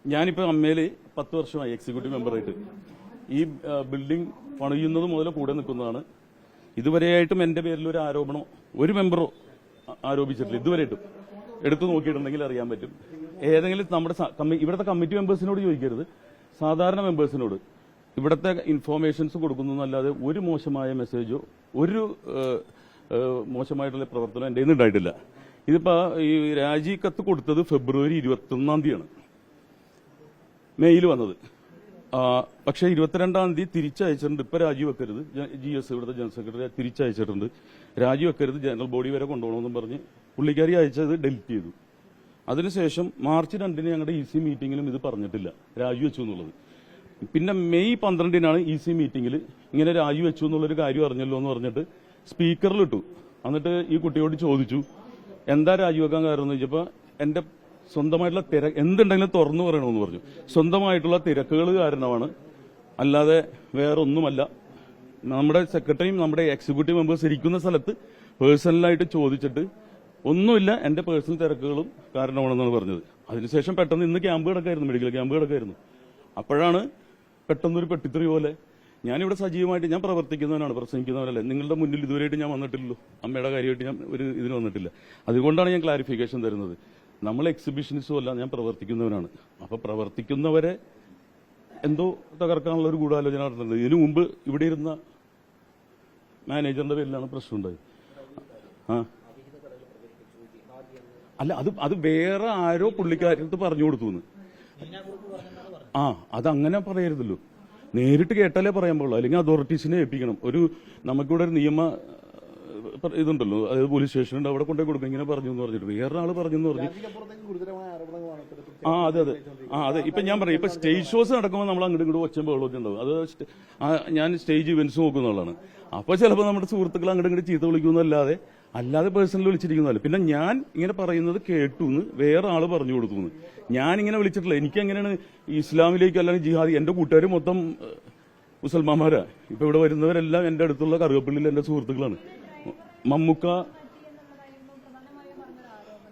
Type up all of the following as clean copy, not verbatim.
ഞാനിപ്പോൾ അമ്മയിൽ 10 വർഷമായി എക്സിക്യൂട്ടീവ് മെമ്പറായിട്ട്. ഈ ബിൽഡിംഗ് പണിയുന്നത് മുതൽ കൂടെ നിൽക്കുന്നതാണ്. ഇതുവരെയായിട്ടും എന്റെ പേരിൽ ഒരു ആരോപണം ഒരു മെമ്പറോ ആരോപിച്ചിട്ടില്ല. ഇതുവരെയായിട്ടും എടുത്തു നോക്കിയിട്ടുണ്ടെങ്കിൽ അറിയാൻ പറ്റും. ഏതെങ്കിലും നമ്മുടെ ഇവിടുത്തെ കമ്മിറ്റി മെമ്പേഴ്സിനോട് ചോദിക്കരുത്, സാധാരണ മെമ്പേഴ്സിനോട് ഇവിടുത്തെ ഇൻഫോർമേഷൻസ് കൊടുക്കുന്നതല്ലാതെ ഒരു മോശമായ മെസ്സേജോ ഒരു മോശമായിട്ടുള്ള പ്രവർത്തനം എൻ്റെ കയ്യിൽ ഉണ്ടായിട്ടില്ല. ഇതിപ്പോ ഈ രാജി കത്ത് കൊടുത്തത് ഫെബ്രുവരി 21-ാം തീയതിയാണ് മെയിൽ വന്നത്. പക്ഷെ 22-ാം തീയതി തിരിച്ചയച്ചിട്ടുണ്ട്. ഇപ്പൊ രാജിവെക്കരുത്, GS ഇവിടുത്തെ ജനറൽ സെക്രട്ടറി തിരിച്ചയച്ചിട്ടുണ്ട്. രാജിവെക്കരുത്, ജനറൽ ബോഡി വരെ കൊണ്ടുപോകണമെന്നും പറഞ്ഞ് പുള്ളിക്കാരി അയച്ചത് ഡെലിറ്റ് ചെയ്തു. അതിനുശേഷം മാർച്ച് 2-ന് ഞങ്ങളുടെ EC മീറ്റിംഗിലും ഇത് പറഞ്ഞിട്ടില്ല, രാജിവെച്ചു എന്നുള്ളത്. പിന്നെ മെയ് 12-നാണ് EC മീറ്റിംഗിൽ ഇങ്ങനെ രാജിവെച്ചു എന്നുള്ളൊരു കാര്യം അറിഞ്ഞല്ലോ എന്ന് പറഞ്ഞിട്ട് സ്പീക്കറിലിട്ടു. എന്നിട്ട് ഈ കുട്ടിയോട് ചോദിച്ചു എന്താ രാജിവെക്കാൻ കാരണം എന്ന് ചോദിച്ചപ്പോൾ എന്റെ സ്വന്തമായിട്ടുള്ള എന്തുണ്ടെങ്കിലും തുറന്നു പറയണമെന്ന് പറഞ്ഞു. സ്വന്തമായിട്ടുള്ള തിരക്കുകൾ കാരണമാണ്, അല്ലാതെ വേറൊന്നുമല്ല. നമ്മുടെ സെക്രട്ടറിയും നമ്മുടെ എക്സിക്യൂട്ടീവ് മെമ്പേഴ്സ് ഇരിക്കുന്ന സ്ഥലത്ത് പേഴ്സണലായിട്ട് ചോദിച്ചിട്ട് ഒന്നുമില്ല, എന്റെ പേഴ്സണൽ തിരക്കുകളും കാരണമാണെന്നാണ് പറഞ്ഞത്. അതിനുശേഷം പെട്ടെന്ന് ഇന്ന് ക്യാമ്പ് കിടക്കായിരുന്നു, മെഡിക്കൽ ക്യാമ്പ് കിടക്കായിരുന്നു. അപ്പോഴാണ് പെട്ടെന്നൊരു പെട്ടിത്തെറി പോലെ. ഞാനിവിടെ സജീവമായിട്ട് ഞാൻ പ്രവർത്തിക്കുന്നവനാണ്, പ്രസംഗിക്കുന്നവരല്ലേ. നിങ്ങളുടെ മുന്നിൽ ഇതുവരെയായിട്ട് ഞാൻ വന്നിട്ടില്ലല്ലോ, അമ്മയുടെ കാര്യമായിട്ട് ഞാൻ ഒരു ഇതിന് വന്നിട്ടില്ല. അതുകൊണ്ടാണ് ഞാൻ ക്ലാരിഫിക്കേഷൻ തരുന്നത്. നമ്മൾ എക്സിബിഷനിസ്റ്റും അല്ല, ഞാൻ പ്രവർത്തിക്കുന്നവനാണ്. അപ്പൊ പ്രവർത്തിക്കുന്നവരെ എന്തോ തകർക്കാനുള്ള ഒരു ഗൂഢാലോചന നടത്തുന്നത്. ഇതിനു മുമ്പ് ഇവിടെ ഇരുന്ന മാനേജറിന്റെ പേരിലാണ് പ്രശ്നം ഉണ്ടായത്. അല്ല, അത് വേറെ ആരോ പുള്ളിക്കാരത്ത് പറഞ്ഞു കൊടുത്തു. അതങ്ങനെ പറയരുതല്ലോ, നേരിട്ട് കേട്ടാലേ പറയാൻ പാടുള്ളൂ. അല്ലെങ്കിൽ അതോറിറ്റീസിനെ ഏൽപ്പിക്കണം. നമുക്കിവിടെ ഒരു നിയമ ഇതുണ്ടല്ലോ, അതായത് പോലീസ് സ്റ്റേഷനുണ്ട്, അവിടെ കൊണ്ടേ കൊടുക്കും. ഇങ്ങനെ പറഞ്ഞു എന്ന് പറഞ്ഞിട്ട് വേറൊരാള് പറഞ്ഞു എന്ന് പറഞ്ഞു. അതെ. ഇപ്പൊ ഞാൻ പറയാം, ഇപ്പൊ സ്റ്റേജ് ഷോസ് നടക്കുമ്പോൾ നമ്മൾ അങ്ങോട്ട് ഇങ്ങോട്ട് ഒച്ചയും ബഹളമൊക്കെ ഉണ്ടാവും. അത് ഞാൻ സ്റ്റേജ് ഇവന്റ്സ് നോക്കുന്ന ആളാണ്. അപ്പൊ ചിലപ്പോൾ നമ്മുടെ സുഹൃത്തുക്കൾ അങ്ങോട്ട് ഇങ്ങോട്ട് ചീത്ത വിളിക്കുന്നതല്ലാതെ പേഴ്സണലി വിളിച്ചിരിക്കുന്നതല്ല. പിന്നെ ഞാൻ ഇങ്ങനെ പറയുന്നത് കേട്ടു എന്ന് വേറെ ആള് പറഞ്ഞു കൊടുത്തു. ഞാൻ ഇങ്ങനെ വിളിച്ചിട്ടില്ല. എനിക്ക് എങ്ങനെയാണ് ഇസ്ലാമിലേക്ക് അല്ലെങ്കിൽ ജിഹാദി, എന്റെ കൂട്ടുകാർ മൊത്തം മുസൽമാന്മാരാ. ഇപ്പൊ ഇവിടെ വരുന്നവരെല്ലാം എന്റെ അടുത്തുള്ള കറുകപ്പള്ളിയിൽ എന്റെ സുഹൃത്തുക്കളാണ്. മമ്മൂക്ക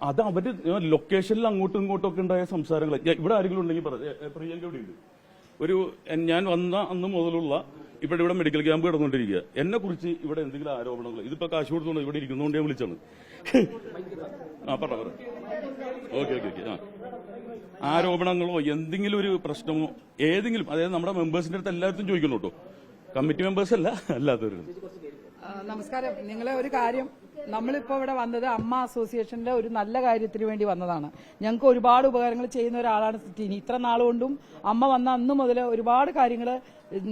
അത് അവര് ലൊക്കേഷനിൽ അങ്ങോട്ടും ഇങ്ങോട്ടും ഒക്കെ ഉണ്ടായ സംസാരങ്ങൾ. ഇവിടെ ആരെങ്കിലും ഉണ്ടെങ്കിൽ പ്രിയങ്ക ഇവിടെ ഉണ്ട്. ഞാൻ വന്ന അന്ന് മുതലുള്ള ഇവിടെ മെഡിക്കൽ ക്യാമ്പ് കിടന്നുകൊണ്ടിരിക്കുക. എന്നെ കുറിച്ച് ഇവിടെ എന്തെങ്കിലും ആരോപണങ്ങൾ, ഇതിപ്പോ കാശ് കൊടുത്തോണ്ട് ഇവിടെ ഇരിക്കുന്നതുകൊണ്ട് ഞാൻ വിളിച്ചാണ്. പറ. ഓക്കെ. ആരോപണങ്ങളോ എന്തെങ്കിലും ഒരു പ്രശ്നമോ ഏതെങ്കിലും, അതായത് നമ്മുടെ മെമ്പേഴ്സിന്റെ അടുത്ത് എല്ലാവരും ചോദിക്കണം കേട്ടോ, കമ്മിറ്റി മെമ്പേഴ്സ് അല്ല, അല്ലാത്തവരും. നമസ്കാരം. നിങ്ങളെ ഒരു കാര്യം, നമ്മളിപ്പോ ഇവിടെ വന്നത് അമ്മ അസോസിയേഷന്റെ ഒരു നല്ല കാര്യത്തിന് വേണ്ടി വന്നതാണ്. ഞങ്ങൾക്ക് ഒരുപാട് ഉപകാരങ്ങൾ ചെയ്യുന്ന ഒരാളാണ് ടിനി. ഇത്ര നാളുകൊണ്ടും അമ്മ വന്ന അന്ന് മുതൽ ഒരുപാട് കാര്യങ്ങൾ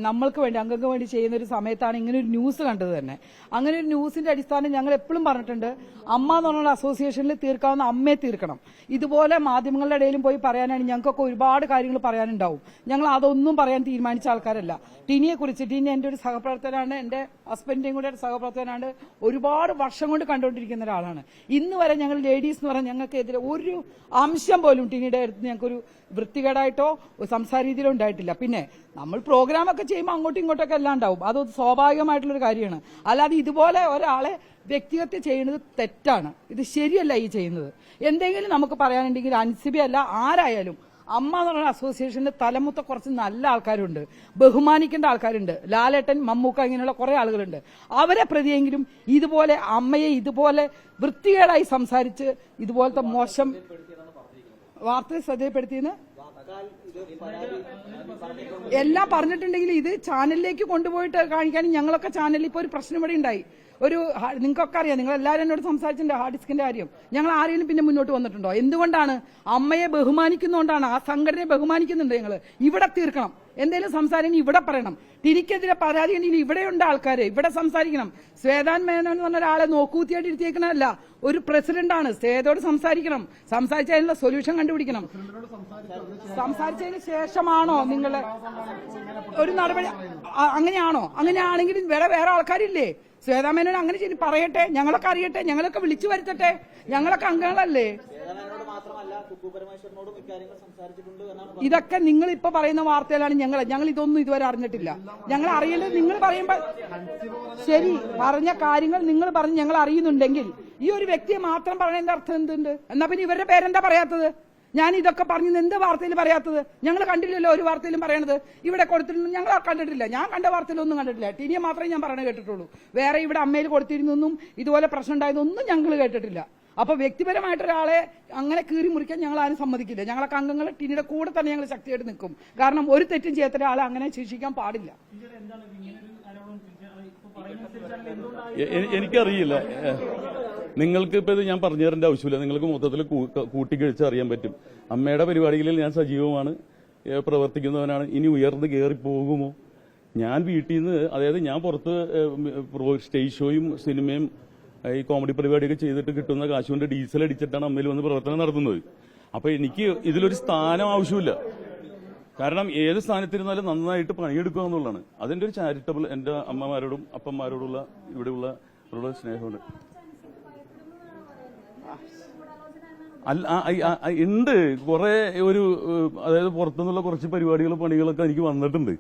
നമ്മൾക്ക് വേണ്ടി, അംഗങ്ങൾക്ക് വേണ്ടി ചെയ്യുന്ന ഒരു സമയത്താണ് ഇങ്ങനെ ഒരു ന്യൂസ് കണ്ടത് തന്നെ. അങ്ങനെ ഒരു ന്യൂസിന്റെ അടിസ്ഥാനം ഞങ്ങൾ എപ്പോഴും പറഞ്ഞിട്ടുണ്ട്, അമ്മ എന്ന് പറഞ്ഞ അസോസിയേഷനിൽ തീർക്കാവുന്ന അമ്മയെ തീർക്കണം. ഇതുപോലെ മാധ്യമങ്ങളുടെ ഇടയിലും പോയി പറയാനാണ് ഞങ്ങൾക്കൊക്കെ ഒരുപാട് കാര്യങ്ങൾ പറയാനുണ്ടാവും. ഞങ്ങൾ അതൊന്നും പറയാൻ തീരുമാനിച്ച ആൾക്കാരല്ല. ടിനിയെ കുറിച്ച്, ടിനി എന്റെ ഒരു സഹപ്രവർത്തനാണ്, എന്റെ ഹസ്ബൻഡിന്റെയും കൂടെ സഹപ്രവർത്തനാണ്. ഒരുപാട് വർഷം കൊണ്ട് കണ്ടുകൊണ്ടിരിക്കുന്ന ഒരാളാണ്. ഇന്ന് വരെ ഞങ്ങൾ ലേഡീസ് എന്ന് പറഞ്ഞാൽ ഞങ്ങൾക്കെതിരെ ഒരു അംശം പോലും ടിനിയുടെ അടുത്ത് ഞങ്ങൾക്കൊരു വൃത്തികേടായിട്ടോ സംസാര രീതിയിലോ ഉണ്ടായിട്ടില്ല. പിന്നെ നമ്മൾ പ്രോഗ്രാമൊക്കെ ചെയ്യുമ്പോൾ അങ്ങോട്ടും ഇങ്ങോട്ടൊക്കെ എല്ലാം ഉണ്ടാവും, അത് സ്വാഭാവികമായിട്ടുള്ളൊരു കാര്യമാണ്. അല്ലാതെ ഇതുപോലെ ഒരാളെ വ്യക്തിഗത ചെയ്യുന്നത് തെറ്റാണ്, ഇത് ശരിയല്ല ഈ ചെയ്യുന്നത്. എന്തെങ്കിലും നമുക്ക് പറയാനുണ്ടെങ്കിൽ അൻസിബി അല്ല ആരായാലും അമ്മ എന്ന് പറയുന്ന അസോസിയേഷന്റെ തലമുത്ത കുറച്ച് നല്ല ആൾക്കാരുണ്ട്, ബഹുമാനിക്കേണ്ട ആൾക്കാരുണ്ട്. ലാലേട്ടൻ, മമ്മൂക്ക, ഇങ്ങനെയുള്ള കുറെ ആളുകളുണ്ട്. അവരെ പ്രതിയെങ്കിലും ഇതുപോലെ അമ്മയെ ഇതുപോലെ വൃത്തികേടായി സംസാരിച്ച് ഇതുപോലത്തെ മോശം വാർത്തയെ ശ്രദ്ധപ്പെടുത്തിയെന്ന് എല്ലാം പറഞ്ഞിട്ടുണ്ടെങ്കിൽ ഇത് ചാനലിലേക്ക് കൊണ്ടുപോയിട്ട് കാണിക്കാനും ഞങ്ങളൊക്കെ ചാനലിൽ ഇപ്പോൾ ഒരു പ്രശ്നം ഇവിടെ ഉണ്ടായി. നിങ്ങൾക്കൊക്കെ അറിയാം, നിങ്ങൾ എല്ലാവരും എന്നോട് സംസാരിച്ചിട്ടുണ്ട് ഹാർഡ് ഡിസ്കിന്റെ കാര്യം. ഞങ്ങൾ ആരെങ്കിലും പിന്നെ മുന്നോട്ട് വന്നിട്ടുണ്ടോ? എന്തുകൊണ്ടാണ്? അമ്മയെ ബഹുമാനിക്കുന്നതുകൊണ്ടാണ്, ആ സംഘടനയെ ബഹുമാനിക്കുന്നുണ്ട്. ഞങ്ങൾ ഇവിടെ തീർക്കണം. എന്തെങ്കിലും സംസാരിക്കണം ഇവിടെ പറയണം. ടിനിക്കെതിരെ പരാതി ഉണ്ടെങ്കിൽ ഇവിടെയുണ്ട് ആൾക്കാര്, ഇവിടെ സംസാരിക്കണം. ശ്വേതാൻ മേനോൻ എന്ന് പറഞ്ഞ ഒരാളെ നോക്കൂത്തിയായിട്ട് ഇരുത്തിയേക്കണമല്ല, ഒരു പ്രസിഡന്റാണ്. ശ്വേതയോട് സംസാരിക്കണം, സംസാരിച്ചതിനുള്ള സൊല്യൂഷൻ കണ്ടുപിടിക്കണം. സംസാരിച്ചതിന് ശേഷമാണോ നിങ്ങള് ഒരു നടപടി? അങ്ങനെയാണോ? അങ്ങനെയാണെങ്കിൽ വേറെ ആൾക്കാരില്ലേ? ശ്വേതാമേനോൻ അങ്ങനെ ശരി പറയട്ടെ, ഞങ്ങളൊക്കെ അറിയട്ടെ, ഞങ്ങളൊക്കെ വിളിച്ചു വരുത്തട്ടെ, ഞങ്ങളൊക്കെ അംഗങ്ങളല്ലേ. ഇതൊക്കെ നിങ്ങൾ ഇപ്പൊ പറയുന്ന വാർത്തയിലാണ്. ഞങ്ങൾ ഇതൊന്നും ഇതുവരെ അറിഞ്ഞിട്ടില്ല. ഞങ്ങൾ അറിയില്ല. നിങ്ങൾ പറയുമ്പോ ശരി, പറഞ്ഞ കാര്യങ്ങൾ നിങ്ങൾ പറഞ്ഞ് ഞങ്ങൾ അറിയുന്നുണ്ടെങ്കിൽ ഈ ഒരു വ്യക്തിയെ മാത്രം പറയുന്നതിന്റെ അർത്ഥം എന്തുണ്ട്? എന്നാ പിന്നെ ഇവരുടെ പേരെന്താ പറയാത്തത്? ഞാൻ ഇതൊക്കെ പറഞ്ഞു എന്ത് വാർത്തയിൽ പറയാത്തത്? ഞങ്ങൾ കണ്ടില്ലല്ലോ ഒരു വാർത്തയിലും പറയണത്. ഇവിടെ കൊടുത്തിരുന്നു ഞങ്ങൾ കണ്ടിട്ടില്ല. ഞാൻ കണ്ട വാർത്തയിലൊന്നും കണ്ടിട്ടില്ല. ടിനിയെ മാത്രമേ ഞാൻ പറയണ കേട്ടിട്ടുള്ളൂ. വേറെ ഇവിടെ അമ്മയിൽ കൊടുത്തിരുന്നൊന്നും ഇതുപോലെ പ്രശ്നം ഉണ്ടായതൊന്നും ഞങ്ങൾ കേട്ടിട്ടില്ല. അപ്പൊ വ്യക്തിപരമായിട്ട് ഒരാളെ അങ്ങനെ കീറി മുറിക്കാൻ ഞങ്ങൾ ആരും സമ്മതിക്കില്ല. ഞങ്ങളൊക്കെ അംഗങ്ങൾ ടിനിയുടെ കൂടെ തന്നെ ഞങ്ങൾ ശക്തിയായിട്ട് നിൽക്കും. കാരണം ഒരു തെറ്റും ചെയ്യാത്ത ഒരാളെ അങ്ങനെ ശിക്ഷിക്കാൻ പാടില്ല. എനിക്കറിയില്ല, നിങ്ങൾക്ക് ഇപ്പൊ ഇത് ഞാൻ പറഞ്ഞു തരേണ്ട ആവശ്യമില്ല. നിങ്ങൾക്ക് മൊത്തത്തിൽ കൂട്ടിക്കഴിച്ച് അറിയാൻ പറ്റും. അമ്മയുടെ പരിപാടികളിൽ ഞാൻ സജീവമാണ്, പ്രവർത്തിക്കുന്നവനാണ്. ഇനി ഉയർന്ന് കയറി പോകുമോ? ഞാൻ വീട്ടിൽ നിന്ന്, അതായത് ഞാൻ പുറത്ത് സ്റ്റേജ് ഷോയും സിനിമയും ഈ കോമഡി പരിപാടിയൊക്കെ ചെയ്തിട്ട് കിട്ടുന്ന കാശുകൊണ്ട് ഡീസൽ അടിച്ചിട്ടാണ് അമ്മയിൽ വന്ന് പ്രവർത്തനം നടത്തുന്നത്. അപ്പൊ എനിക്ക് ഇതിലൊരു സ്ഥാനം ആവശ്യമില്ല. കാരണം ഏത് സ്ഥാനത്തിരുന്നാലും നന്നായിട്ട് പണിയെടുക്കുക എന്നുള്ളതാണ്. അതിന്റെ ഒരു ചാരിറ്റബിൾ എന്റെ അമ്മമാരോടും അപ്പന്മാരോടുള്ള ഇവിടെയുള്ള സ്നേഹമുണ്ട്. ഉണ്ട് കുറെ ഒരു, അതായത് പുറത്തുനിന്നുള്ള കുറച്ച് പരിപാടികൾ പണികളൊക്കെ എനിക്ക് വന്നിട്ടുണ്ട്.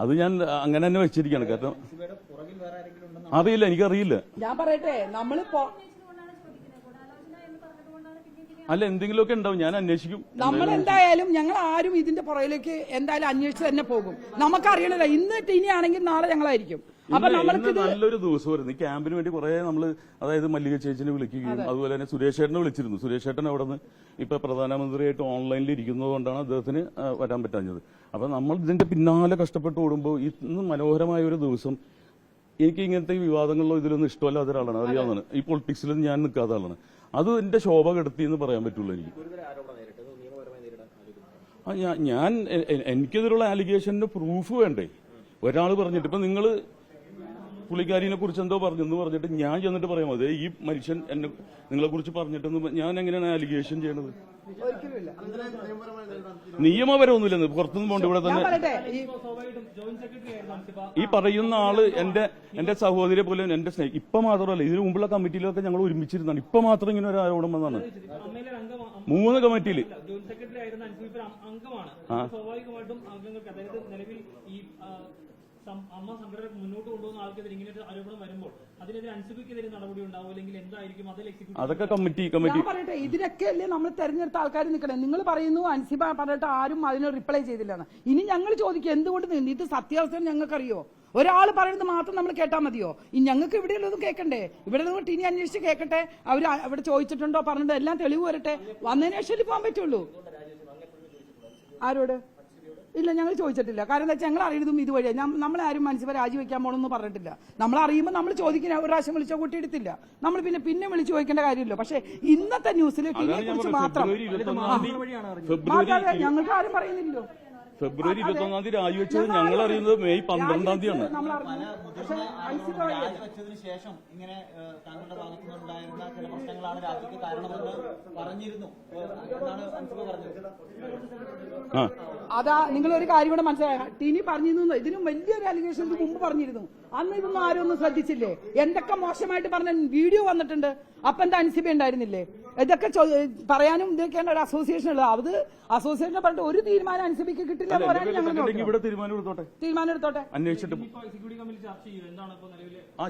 അത് ഞാൻ അങ്ങനെ തന്നെ വെച്ചിരിക്കുകയാണ്. കാരണം അറിയില്ല, എനിക്കറിയില്ല. ഞാൻ പറയട്ടെ, നമ്മളിപ്പോ അല്ല എന്തെങ്കിലുമൊക്കെ ഉണ്ടാവും, ഞാൻ അന്വേഷിക്കും. നമ്മൾ എന്തായാലും ഞങ്ങൾ ആരും ഇതിന്റെ പുറകിലേക്ക് എന്തായാലും അന്വേഷിച്ച് തന്നെ പോകും. നമുക്കറിയണല്ലോ, ഇന്ന് ടിനിയാണെങ്കിൽ നാളെ ഞങ്ങളായിരിക്കും. അപ്പൊ നമ്മൾക്ക് നല്ലൊരു ദിവസമായിരുന്നു. ഈ ക്യാമ്പിന് വേണ്ടി കുറെ നമ്മള്, അതായത് മല്ലിക ചേച്ചിനെ വിളിക്കുകയും അതുപോലെ തന്നെ സുരേഷ് ചേട്ടനെ വിളിച്ചിരുന്നു. സുരേഷ് ചേട്ടൻ അവിടെ നിന്ന് ഇപ്പൊ പ്രധാനമന്ത്രിയായിട്ട് ഓൺലൈനിൽ ഇരിക്കുന്നത് കൊണ്ടാണ് അദ്ദേഹത്തിന് വരാൻ പറ്റാഞ്ഞത്. അപ്പൊ നമ്മൾ ഇതിന്റെ പിന്നാലെ കഷ്ടപ്പെട്ട് ഓടുമ്പോൾ ഇന്ന് മനോഹരമായ ഒരു ദിവസം. എനിക്ക് ഇങ്ങനത്തെ വിവാദങ്ങളിലോ ഇതിലൊന്നും ഇഷ്ടമല്ലാത്ത ഒരാളാണ്, അറിയാവുന്നതാണ്. ഈ പൊളിറ്റിക്സിലൊന്നും ഞാൻ നിൽക്കാത്ത ആളാണ്. അത് എന്റെ ശോഭ കെടുത്തി എന്ന് പറയാൻ പറ്റുള്ളൂ എനിക്ക്. ഞാൻ എനിക്കെതിരുള്ള ആലിഗേഷന്റെ പ്രൂഫ് വേണ്ടേ? ഒരാൾ പറഞ്ഞിട്ട്, ഇപ്പൊ നിങ്ങള് പുള്ളിക്കാരിനെ കുറിച്ച് എന്തോ പറഞ്ഞെന്ന് പറഞ്ഞിട്ട് ഞാൻ ചെന്നിട്ട് പറയാൻ മതി ഈ മനുഷ്യൻ എന്നെ നിങ്ങളെ കുറിച്ച് പറഞ്ഞിട്ടെന്ന് ഞാൻ എങ്ങനെയാണ് ആലിഗേഷൻ ചെയ്യണത്? നിയമപരമൊന്നുമില്ലെന്ന്, പുറത്തുനിന്ന് പോണ്ട്. ഇവിടെ തന്നെ ഈ പറയുന്ന ആള് എന്റെ സഹോദരിയെ പോലെ എന്റെ സ്നേഹം. ഇപ്പൊ മാത്രമല്ല, ഇതിനു മുമ്പുള്ള കമ്മിറ്റിയിലൊക്കെ ഞങ്ങൾ ഒരുമിച്ചിരുന്നാണ്. ഇപ്പൊ മാത്രം ഇങ്ങനെ ഒരു ആരോപണം വന്നാണ്. 3 കമ്മിറ്റിയിൽ അമ്മ സംഘടന മുന്നോട്ട് കൊണ്ടുപോകുന്ന ആൾക്കെതിരെ ഇങ്ങനെ ഒരു ആരോപണം വരുമ്പോൾ അതിനെതിരെ അൻസിബയ്ക്കെതിരെ നടപടി ഉണ്ടാവും, അല്ലെങ്കിൽ എന്തായിരിക്കും അതിൽ അതൊക്കെ കമ്മിറ്റി പറയട്ടെ. ഇതിനൊക്കെ അല്ലേ നമ്മൾ തെരഞ്ഞെടുത്ത ആൾക്കാർ നിൽക്കണേ. നിങ്ങൾ പറയുന്നു അൻസിബ പറഞ്ഞിട്ട് ആരും അതിന് റിപ്ലൈ ചെയ്തില്ലെന്ന്. ഇനി ഞങ്ങൾ ചോദിക്കും എന്തുകൊണ്ട് ഇത് സത്യാവസ്ഥ ഞങ്ങൾക്കറിയോ? ഒരാൾ പറയുന്നത് മാത്രം നമ്മൾ കേട്ടാൽ മതിയോ? ഈ ഞങ്ങൾക്ക് ഇവിടെയുള്ളതും കേൾക്കണ്ടേ? ഇവിടെ നിന്ന് ടിനി അന്വേഷിച്ച് കേൾക്കട്ടെ. അവർ അവിടെ ചോദിച്ചിട്ടുണ്ടോ പറഞ്ഞിട്ടോ എല്ലാം തെളിവ് വരട്ടെ. വന്നതിന് ശേഷം പോകാൻ പറ്റുള്ളൂ. ആരോട്? ഇല്ല, ഞങ്ങൾ ചോദിച്ചിട്ടില്ല. കാരണം എന്താ വെച്ചാൽ ഞങ്ങൾ അറിയുന്നതും ഇതുവഴിയാണ്. നമ്മളാരും മനസ്സിൽ രാജിവെക്കാൻ പോകണമെന്ന് പറഞ്ഞിട്ടില്ല. നമ്മൾ അറിയുമ്പോൾ നമ്മൾ ചോദിക്കുന്ന ഒരു പ്രാവശ്യം വിളിച്ചോ കൂട്ടിയെടുത്തില്ല. നമ്മൾ പിന്നെ വിളിച്ചു ചോദിക്കേണ്ട കാര്യമില്ലോ. പക്ഷെ ഇന്നത്തെ ന്യൂസിൽ ടിനിയെ കുറിച്ച് മാത്രം ഞങ്ങൾക്ക് ആരും പറയുന്നില്ലല്ലോ. ഫെബ്രുവരി 21-ാം തീയതി രാജിവെച്ചത് ഞങ്ങൾ അറിയുന്നത് മെയ് 12-ാം തീയതിയാണ്. ശേഷം ഇങ്ങനെ താങ്കളുടെ ഭാഗത്തുനിന്നുണ്ടായിരുന്ന ചില പ്രശ്നങ്ങളാണ് രാജിക്ക് കാരണമെന്ന് പറഞ്ഞിരുന്നു എന്നാണ് അൻസിബ പറഞ്ഞത്. അതാ നിങ്ങളൊരു കാര്യം കൂടെ മനസ്സിലായ, ടിനി പറഞ്ഞിരുന്നു. ഇതിനും വലിയൊരു അലിഗേഷൻ മുമ്പ് പറഞ്ഞിരുന്നു. അന്ന് ഇതൊന്നും ആരും ഒന്നും ശ്രദ്ധിച്ചില്ലേ? എന്തൊക്കെ മോശമായിട്ട് പറഞ്ഞ വീഡിയോ വന്നിട്ടുണ്ട്. അപ്പൊ എന്താ അൻസിബ ഉണ്ടായിരുന്നില്ലേ? ഇതൊക്കെ പറയാനും ഇതൊക്കെയാണ് ഒരു അസോസിയേഷൻ ഉള്ളത്. അത് അസോസിയേഷനെ പറഞ്ഞിട്ട് ഒരു തീരുമാനം അൻസിബയ്ക്ക് കിട്ടില്ല. തീരുമാനം എടുത്തോട്ടെ. അന്വേഷിച്ചിട്ട്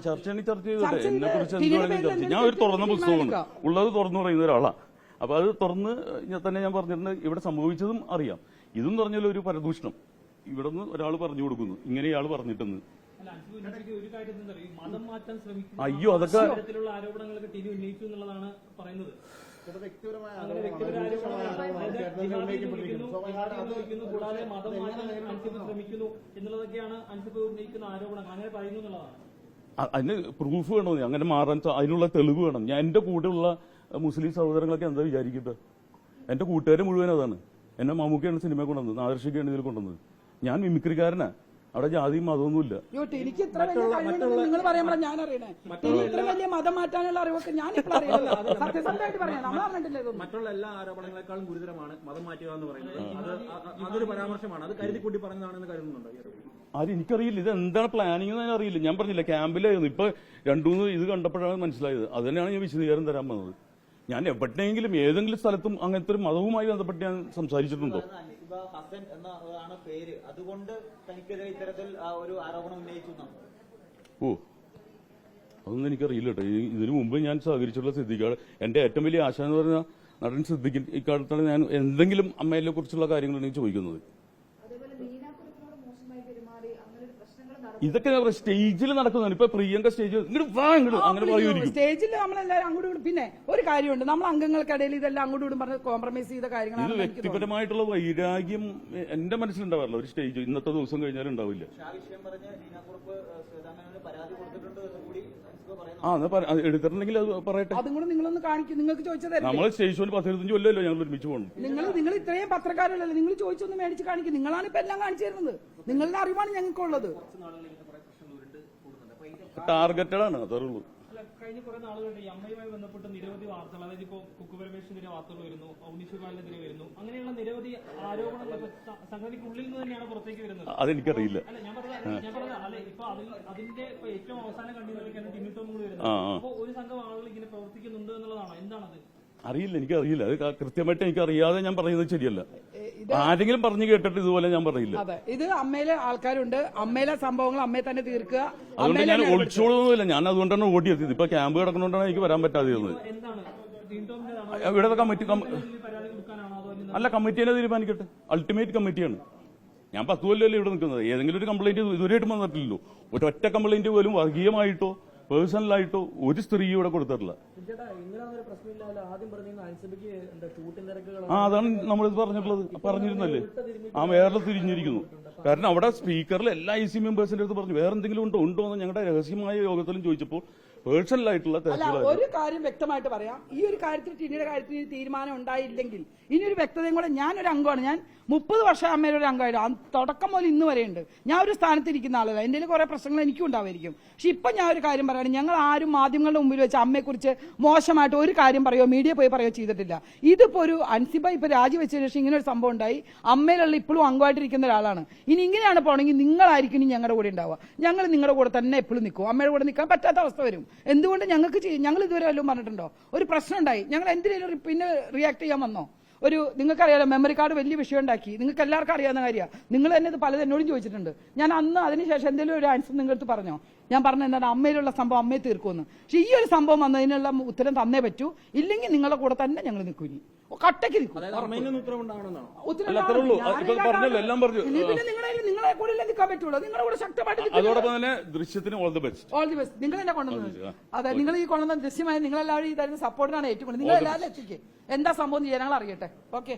ചർച്ച ചെയ്തോട്ടെ. എന്നെ കുറിച്ച് എന്തുവാണെങ്കിലും ഞാൻ ഒരു തുറന്ന പുസ്തകമാണ്, ഉള്ളത് തുറന്നു പറയുന്ന ഒരാളാ. അപ്പൊ അത് തുറന്ന് തന്നെ ഞാൻ പറഞ്ഞിട്ടുണ്ട്. ഇവിടെ സംഭവിച്ചതും അറിയാം. ഇതും പറഞ്ഞാൽ ഒരു പരദൂഷണം ഇവിടെ നിന്ന് ഒരാൾ പറഞ്ഞു കൊടുക്കുന്നു, ഇങ്ങനെ ഇയാൾ പറഞ്ഞിട്ടെന്ന്. അയ്യോ, അതൊക്കെ ആരോപണങ്ങളൊക്കെ ടിനി ഉന്നയിച്ചു എന്നുള്ളതാണ് പറയുന്നത്. കൂടാതെ മതം മാറ്റാൻ അൻസിബ് ശ്രമിക്കുന്നു എന്നുള്ളതൊക്കെയാണ് അൻസിബ് ഉന്നയിക്കുന്ന ആരോപണങ്ങൾ. അങ്ങനെ പറയുന്നു എന്നുള്ളതാണ്. അതിന് പ്രൂഫ് വേണോ? അങ്ങനെ മാറാൻ അതിനുള്ള തെളിവ് വേണം. ഞാൻ എന്റെ കൂടെയുള്ള മുസ്ലിം സഹോദരങ്ങളൊക്കെ എന്താ വിചാരിക്കുന്നത്? എന്റെ കൂട്ടുകാരെ മുഴുവൻ അതാണ്. എന്നെ മമ്മൂക്കയാണ് സിനിമ കൊണ്ടുവന്നത്, ആദർശിക്കാണ് ഇതിൽ കൊണ്ടുവന്നത്. ഞാൻ മിമിക്രിക്കാരനാ. അവിടെ ജാതിയും മതമൊന്നുമില്ല. എനിക്ക് ഇത്ര വലിയ കഴിവുണ്ടെന്ന് നിങ്ങൾ പറയുമ്പോൾ ഞാൻ അറിയണേ. ഇത്ര വലിയ മതം മാറ്റാനുള്ള അറിവൊക്കെ ഞാൻ ഇപ്പോൾ അറിയുന്നത്. സത്യസന്ധമായിട്ട് പറയാം, നമ്മൾ അറിഞ്ഞിട്ടില്ല. മറ്റുള്ള എല്ലാ ആരോപണങ്ങളെക്കാളും ഗുരുതരമാണ് മതം മാറ്റുക എന്ന് പറയുന്നത്. അതൊരു പരാമർശമാണ്. അത് കരുതി കൂട്ടി പറഞ്ഞതാണെന്ന് കരുതുന്നുണ്ടോ? ആരും എനിക്കറിയില്ല. ഇത് എന്താണ് പ്ലാനിങ് എന്ന് അറിയില്ല. ഞാൻ പറഞ്ഞില്ല, ക്യാമ്പിലായിരുന്നു. ഇപ്പൊ 2-3 ഇത് കണ്ടപ്പോഴാണ് മനസ്സിലായത്. അത് തന്നെയാണ് ഞാൻ വിശദീകരണം തരാൻ വന്നത്. ഞാൻ എവിടെയെങ്കിലും ഏതെങ്കിലും സ്ഥലത്തും അങ്ങനത്തെ ഒരു മതവുമായി ബന്ധപ്പെട്ട് ഞാൻ സംസാരിച്ചിട്ടുണ്ടോ? ഹസൻ എന്നാണ് പേര്, അതുകൊണ്ട് തനിക്കെതിരെ ഇത്തരത്തിൽ ഒരു ആരോപണം ഉന്നയിച്ചു. ഓ, അതൊന്നും എനിക്കറിയില്ല കേട്ടോ. ഇതിനു മുമ്പ് ഞാൻ സഹകരിച്ചുള്ള സിദ്ദീഖാണ്. എന്റെ ഏറ്റവും വലിയ ആശ എന്ന് പറഞ്ഞാൽ നടൻ സിദ്ദിഖിൻ ഇക്കാലത്താണ് ഞാൻ എന്തെങ്കിലും അമ്മയെ കുറിച്ചുള്ള കാര്യങ്ങളാണ് ചോദിക്കുന്നത്. ഇതൊക്കെ സ്റ്റേജിൽ നടക്കുന്നതാണ്. ഇപ്പൊ പ്രിയങ്ക സ്റ്റേജ് ഇങ്ങോട്ട് വാ ഇങ്ങോട്ട് അങ്ങനെ പറയുമായിരിക്കും. സ്റ്റേജിൽ നമ്മളെല്ലാവരും അങ്ങോട്ടും ഇങ്ങോട്ടും. പിന്നെ ഒരു കാര്യമുണ്ട്, നമ്മൾ അംഗങ്ങൾക്കിടയിൽ ഇതെല്ലാം അങ്ങോട്ടും ഇങ്ങോട്ടും പറഞ്ഞ് കോംപ്രമൈസ് ചെയ്ത ഇത് കാര്യങ്ങളാണ്. വ്യക്തിപരമായിട്ടുള്ള വൈരാഗ്യം എന്റെ മനസ്സിലുണ്ടാവാറില്ല. ഒരു സ്റ്റേജ് ഇന്നത്തെ ദിവസം കഴിഞ്ഞാലും ഉണ്ടാവില്ല. പക്ഷേ ആ വിഷയം പറഞ്ഞ് നീനാക്കുറുപ്പ് ശ്വേതാമേനോന് പരാതി കൊടുത്തിട്ടുണ്ട് എന്ന് കൂടി അൻസിബ പറയുന്നു. അത് എടുത്തിട്ടുണ്ടെങ്കിൽ അത് പറയട്ടെ. അതും കൂടെ നിങ്ങളൊന്ന് കാണിക്കും. നിങ്ങൾക്ക് ചോദിച്ചതല്ലേ, നമ്മൾ സ്റ്റേജ് ഷോയിൽ 10-25 കൊല്ലമല്ലോ ഞങ്ങൾ ഒരുമിച്ച് പോകണം. നിങ്ങൾ ഇത്രയും പത്രക്കാരല്ലല്ലോ, നിങ്ങൾ ചോദിച്ചൊന്ന് മേടിച്ച് കാണിക്കും. നിങ്ങളാണ് ഇപ്പൊ എല്ലാം കാണിച്ചു തരുന്നത്. നിങ്ങളുടെ അറിവാണ് ഞങ്ങൾക്കുള്ളത്. ടാർഗറ്റഡ് ആണ്, അതേ ഉള്ളൂ. കഴിഞ്ഞ കുറെ നാളുകളുടെ ഈ അമ്മയുമായി ബന്ധപ്പെട്ട് നിരവധി വാർത്തകൾ, അതായത് ഇപ്പോൾ കുക്കു പരമേശ്വരനെതിരെ വാർത്തകൾ വരുന്നു, ഔണിഷുകാലിനെതിരെ വരുന്നു, അങ്ങനെയുള്ള നിരവധി ആരോപണങ്ങൾ സംഘടനയ്ക്കുള്ളിൽ നിന്ന് തന്നെയാണ് പുറത്തേക്ക് വരുന്നത്. അതെനിക്കറിയില്ല. അല്ല ഞാൻ പറഞ്ഞത് അല്ലെ, ഇപ്പൊ അതിന്റെ ഏറ്റവും അവസാനം കണ്ടുപിടിക്കാണ് ടിമിൽ ടോം കൂടി വരുന്നത്. അപ്പോൾ ഒരു സംഘം ആളുകൾ ഇങ്ങനെ പ്രവർത്തിക്കുന്നുണ്ട് എന്നുള്ളതാണോ, എന്താണത്? അറിയില്ല, എനിക്കറിയില്ല. അത് കൃത്യമായിട്ട് എനിക്കറിയാതെ ഞാൻ പറയുന്നത് ശരിയല്ല. ആരെങ്കിലും പറഞ്ഞു കേട്ടിട്ട് ഇതുപോലെ ഞാൻ പറയില്ല. അതെ, ഇത് അമ്മയിലെ ആൾക്കാരുണ്ട്, അമ്മയിലെ സംഭവങ്ങൾ അമ്മയെ തന്നെ തീർക്കുക. അതുകൊണ്ട് ഞാൻ ഒളിച്ചോളൊന്നുമില്ല. ഞാൻ അതുകൊണ്ടാണ് ഓടിയെത്തിയത്. ഇപ്പൊ ക്യാമ്പ് കിടക്കുന്നതുകൊണ്ടാണ് എനിക്ക് വരാൻ പറ്റാതിരുന്നത്. എന്താണ് ഇവിടെ കമ്മിറ്റി പരാതി കൊടുക്കാനാണോ അതോ അല്ല, കമ്മിറ്റി തന്നെ തീരുമാനിക്കട്ടെ. അൾട്ടിമേറ്റ് കമ്മിറ്റിയാണ്. ഞാൻ 10 കൊല്ലമല്ലേ ഇവിടെ നിൽക്കുന്നത്. ഏതെങ്കിലും ഒരു കംപ്ലൈന്റ് ഇതുവരെയായിട്ടും വന്നിട്ടില്ലല്ലോ. ഒറ്റ കംപ്ലൈന്റ് പോലും വർഗീയമായിട്ടോ പേഴ്സണലായിട്ടോ ഒരു സ്ത്രീ ഇവിടെ കൊടുത്തിട്ടില്ല. അതാണ് നമ്മളിത് പറഞ്ഞിരുന്നല്ലേ. വേറെ തിരിഞ്ഞിരിക്കുന്നു. കാരണം അവിടെ സ്പീക്കറിൽ എല്ലാ IC മെമ്പേഴ്സിന്റെ അടുത്ത് പറഞ്ഞു വേറെ എന്തെങ്കിലും ഉണ്ടോ എന്ന് ഞങ്ങളുടെ രഹസ്യമായ യോഗത്തിലും ചോദിച്ചപ്പോൾ പേഴ്സണലായിട്ടുള്ള ഒരു കാര്യം വ്യക്തമായിട്ട് പറയാം. ഈ ഒരു കാര്യത്തിൽ ടിനിയുടെ കാര്യത്തിൽ തീരുമാനം ഉണ്ടായില്ലെങ്കിൽ ഇനി ഒരു വ്യക്തതയും കൂടെ, ഞാനൊരു അംഗമാണ്. ഞാൻ 30 വർഷം അമ്മയുടെ ഒരു അംഗമായിരുന്നു. തുടക്കം മുതൽ ഇന്ന് വരെയുണ്ട്. ഞാൻ ഒരു സ്ഥാനത്തിരിക്കുന്ന ആളല്ല. എൻ്റെ കുറെ പ്രശ്നങ്ങൾ എനിക്കും ഉണ്ടാവുമായിരിക്കും. പക്ഷെ ഇപ്പൊ ഞാൻ ഒരു കാര്യം പറയുകയാണ്, ഞങ്ങൾ ആരും മാധ്യമങ്ങളുടെ മുമ്പിൽ വെച്ച് അമ്മയെക്കുറിച്ച് മോശമായിട്ട് ഒരു കാര്യം പറയുകയോ മീഡിയ പോയി പറയുകയോ ചെയ്തിട്ടില്ല. ഇതിപ്പോ ഒരു അൻസിബ ഇപ്പൊ രാജിവെച്ചതിന് ശേഷം ഇങ്ങനെ ഒരു സംഭവം ഉണ്ടായി. അമ്മയിലുള്ള ഇപ്പോഴും അംഗമായിട്ടിരിക്കുന്ന ഒരാളാണ്. ഇനി ഇങ്ങനെയാണ് പോണെങ്കിൽ നിങ്ങളായിരിക്കും ഇനി ഞങ്ങളുടെ കൂടെ ഉണ്ടാവുക. ഞങ്ങൾ നിങ്ങളുടെ കൂടെ തന്നെ എപ്പോഴും നിൽക്കും. അമ്മയുടെ കൂടെ നിൽക്കാൻ പറ്റാത്ത അവസ്ഥ വരും. എന്തുകൊണ്ട് ഞങ്ങൾ ഇതുവരെ വല്ലതും പറഞ്ഞിട്ടുണ്ടോ? ഒരു പ്രശ്നം ഉണ്ടായി, ഞങ്ങൾ എന്തിനേലും പിന്നെ റിയാക്ട് ചെയ്യാൻ വന്നോ? നിങ്ങൾക്കറിയാലോ, മെമ്മറി കാർഡ് വലിയ വിഷയം ഉണ്ടാക്കി. നിങ്ങൾക്ക് എല്ലാവർക്കും അറിയാവുന്ന കാര്യമാണ്. നിങ്ങൾ തന്നെ ഇത് പലതും എന്നോടും ചോദിച്ചിട്ടുണ്ട്. ഞാൻ അന്ന് അതിനുശേഷം എന്തെങ്കിലും ഒരു ആൻസർ നിങ്ങളടുത്ത് പറഞ്ഞോ? ഞാൻ പറഞ്ഞ എന്താണ്, അമ്മയിലുള്ള സംഭവം അമ്മയെ തീർക്കുമെന്ന്. പക്ഷെ ഈ ഒരു സംഭവം വന്നതിനുള്ള ഉത്തരം തന്നേ പറ്റൂ. ഇല്ലെങ്കിൽ നിങ്ങളുടെ കൂടെ തന്നെ ഞങ്ങൾ നിൽക്കും. ഇനി കട്ടയ്ക്ക് നിൽക്കും. നിങ്ങളെ കൂടെ നിൽക്കാൻ പറ്റുള്ളൂ. നിങ്ങളുടെ കൂടെ ശക്തമായിട്ട്. അതോടൊപ്പം തന്നെ ദൃശ്യത്തിന് ഓൾ ദി ബെസ്റ്റ്. നിങ്ങൾ തന്നെ കൊണ്ടുവന്നത്. അതെ, നിങ്ങൾ ഈ കൊണ്ടുവന്ന ദൃശ്യമായി നിങ്ങളെല്ലാവരും ഈ തരുന്ന സപ്പോർട്ടിനാണ് ഏറ്റവും കൂടുതൽ. നിങ്ങൾ എല്ലാവരും എത്തിക്കുക. എന്താ സംഭവം ചെയ്യാൻ ഞങ്ങൾ അറിയട്ടെ. ഓക്കെ.